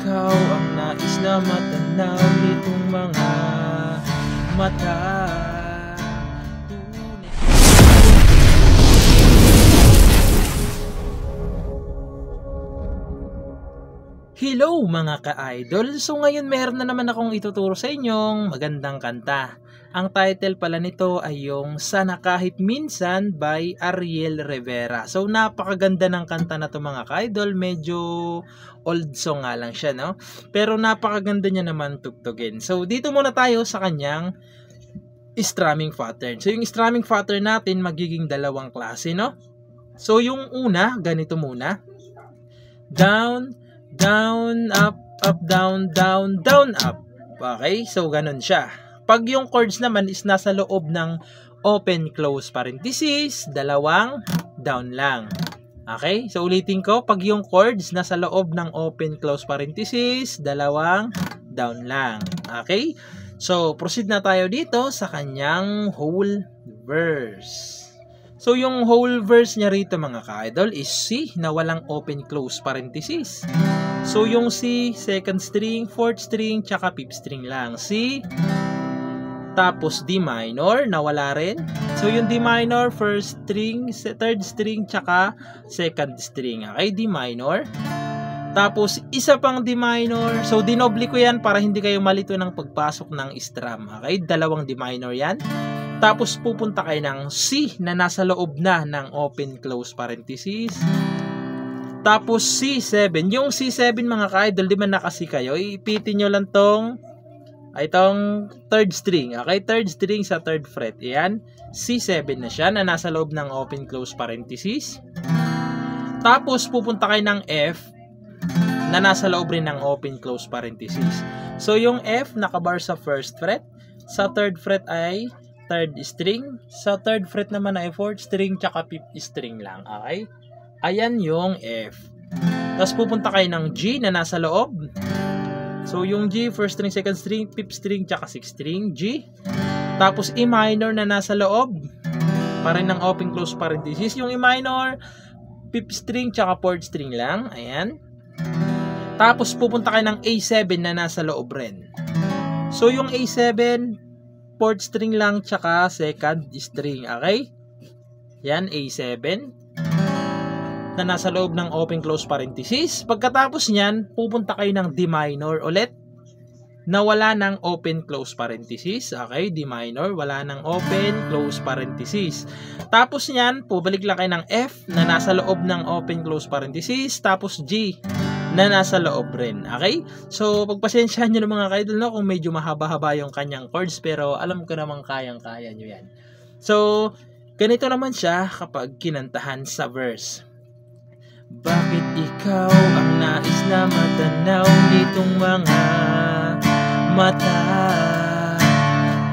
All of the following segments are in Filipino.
ikaw ang nais na matanaw nitong mga mata. Hello mga ka-idol! So ngayon meron na naman akong ituturo sa inyong magandang kanta. Ang title pala nito ay yung Sana Kahit Minsan by Ariel Rivera. So napakaganda ng kanta na to mga ka-idol. Medyo old song nga lang siya, no? Pero napakaganda niya naman tugtugin. So dito muna tayo sa kanyang strumming pattern. So yung strumming pattern natin magiging dalawang klase, no? So yung una, ganito muna. Down, down, up, up, down, down, down, up. Okay? So, ganun siya. Pag yung chords naman is nasa loob ng open, close parenthesis, dalawang down lang. Okay? So, ulitin ko. Pag yung chords nasa loob ng open, close parenthesis, dalawang down lang. Okay? So, proceed na tayo dito sa kanyang whole verse. So, yung whole verse niya rito mga ka-idol is C na walang open, close parenthesis. So, yung C, second string, fourth string, tsaka fifth string lang. C, tapos D minor na wala rin. So, yung D minor, first string, third string, tsaka second string. Okay, D minor. Tapos, isa pang D minor. So, dinoble ko yan para hindi kayo malito ng pagpasok ng strum. Okay, dalawang D minor yan. Tapos, pupunta kayo ng C na nasa loob na ng open, close parenthesis. Tapos, C7. Yung C7 mga ka-idol, di man nakasi kayo, ipitin nyo lang itong third string. Okay, third string sa third fret. Ayan, C7 na siya na nasa loob ng open, close parenthesis. Tapos, pupunta kayo ng F na nasa loob rin ng open, close parenthesis. So, yung F nakabar sa first fret. Sa third fret ay third string. Sa third fret naman ay fourth string tsaka fifth string lang. Okay? Ayan yung F. Tapos pupunta kayo ng G na nasa loob. So yung G, first string, second string, fifth string tsaka sixth string. G. Tapos E minor na nasa loob. Pa rin ng open, close parenthesis. Yung E minor, fifth string tsaka fourth string lang. Ayan. Tapos pupunta kayo ng A7 na nasa loob rin. So yung A7, fourth string lang tsaka second string. Okay? Yan, A7 na nasa loob ng open, close parenthesis. Pagkatapos nyan, pupunta kayo ng D minor ulit na wala ng open, close parenthesis. Okay? D minor, wala ng open, close parenthesis. Tapos nyan, pubalik lang kayo ng F na nasa loob ng open, close parenthesis. Tapos G na nasa loob rin. Okay? So, pagpasensyahan nyo ng mga ka-idol, no, kung medyo mahaba-haba yung kanyang chords, pero alam ko namang kayang-kaya nyo yan. So, ganito naman siya kapag kinantahan sa verse. Bakit ikaw ang nais na matanaw nitong mga mata?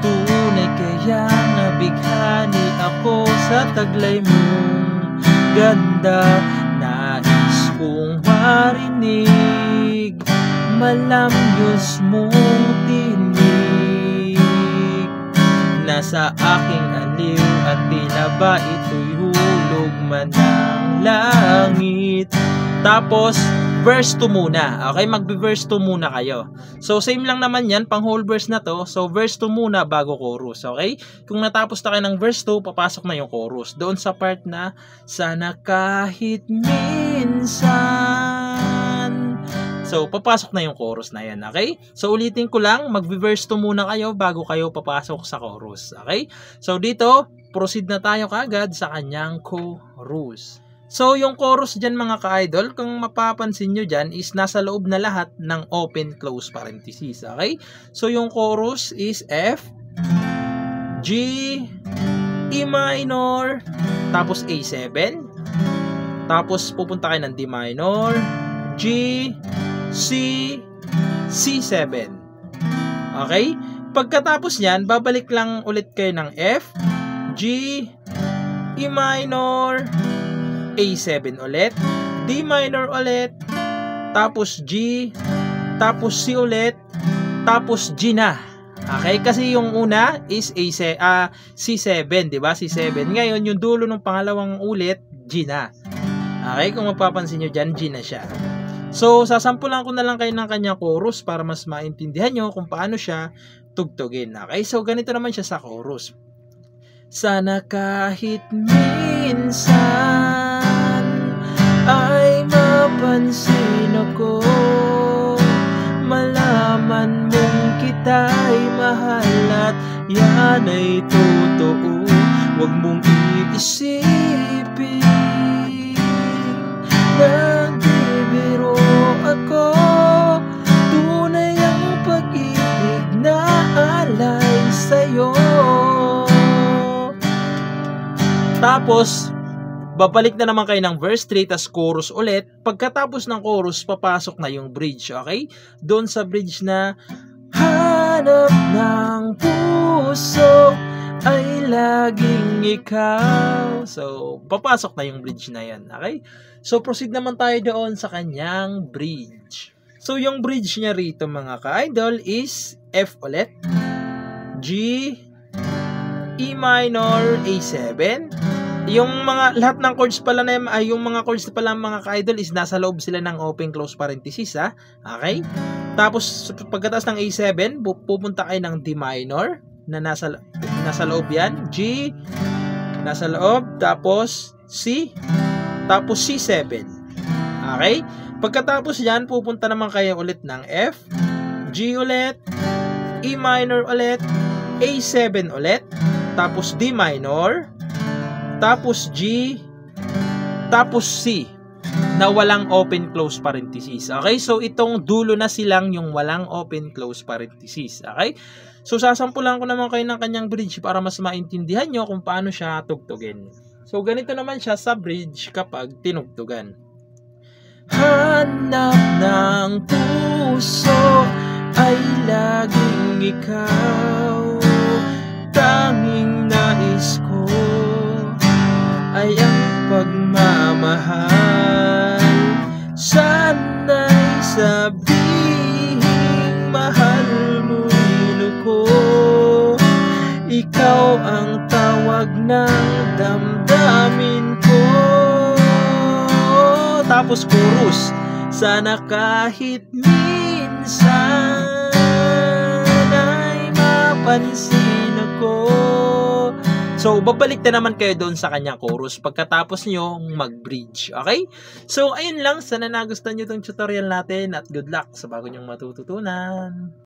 Tunay kayang nabighani ako sa taglay mong ganda. Nais kong marinig malamyos mong tinig. Nasa aking aliw at tila ba ito'y hulog man ng langit. Tapos, verse 2 muna. Okay, magbe-verse 2 muna kayo. So, same lang naman yan, pang whole verse na to. So, verse 2 muna bago chorus. Okay? Kung natapos na kayo ng verse 2, papasok na yung chorus. Doon sa part na, sana kahit minsan. So, papasok na yung chorus na yan. Okay? So, ulitin ko lang, magbe-verse 2 muna kayo bago kayo papasok sa chorus. Okay? So, dito, proceed na tayo kaagad sa kanyang chorus. So, yung chorus dyan mga ka-idol, kung mapapansin nyo dyan, is nasa loob na lahat ng open, close parenthesis. Okay? So, yung chorus is F, G, E minor, tapos A7, tapos pupunta kayo ng D minor, G, C, C7. Okay? Pagkatapos nyan, babalik lang ulit kayo ng F, G, E minor, A7 ulit, D minor ulit, tapos G, tapos C ulit, tapos G na. Okay? Kasi yung una is C7, di ba? C7. Ngayon, yung dulo ng pangalawang ulit, G na. Okay? Kung mapapansin nyo dyan, G na siya. So, sasampulan ko na lang kayo ng kanyang chorus para mas maintindihan nyo kung paano siya tugtugin. Okay? So, ganito naman siya sa chorus. Sana kahit minsan ay mapansin ako, malaman mong kita'y mahal at yan ay totoo. Huwag mong iisipin nagbibiro ako, tunay ang pag-ibig na alay sa'yo. Tapos, babalik na naman kayo ng verse 3, tas chorus ulit. Pagkatapos ng chorus, papasok na yung bridge, okay? Doon sa bridge na, hanap ng puso ay laging ikaw. So, papasok na yung bridge na yan, okay? So, proceed naman tayo doon sa kanyang bridge. So, yung bridge niya rito mga ka-idol is F ulit, G, E minor, A7. Yung mga lahat ng chords pala na ay yung mga chords pala mga ka-idol is nasa loob sila ng open close parenthesis, ha. Okay? Tapos pagkatapos ng A7, pupunta kayo ng D minor na nasa loob yan, G nasa loob, tapos C, tapos C7. Okay? Pagkatapos yan, pupunta naman kayo ulit ng F, G ulit, E minor ulit, A7 ulit, tapos D minor, tapos G, tapos C na walang open close parenthesis. Okay? So itong dulo na silang yung walang open close parenthesis. Okay? So sasampulan ko naman kayo ng kanyang bridge para mas maintindihan nyo kung paano siya tugtugin. So ganito naman siya sa bridge kapag tinugtugan. Hanap ng puso ay laging ikaw, tanging nais ko ay ang pagmamahal. Sana'y sabihing mahal mo'y ko, ikaw ang tawag ng damdamin ko. Tapos chorus, sana kahit minsan ay mapansin ako. So, babalik na naman kayo doon sa kanyang chorus pagkatapos nyo mag-bridge. Okay? So, ayun lang. Sana nagustuhan nyo itong tutorial natin at good luck sa bago nyong matututunan.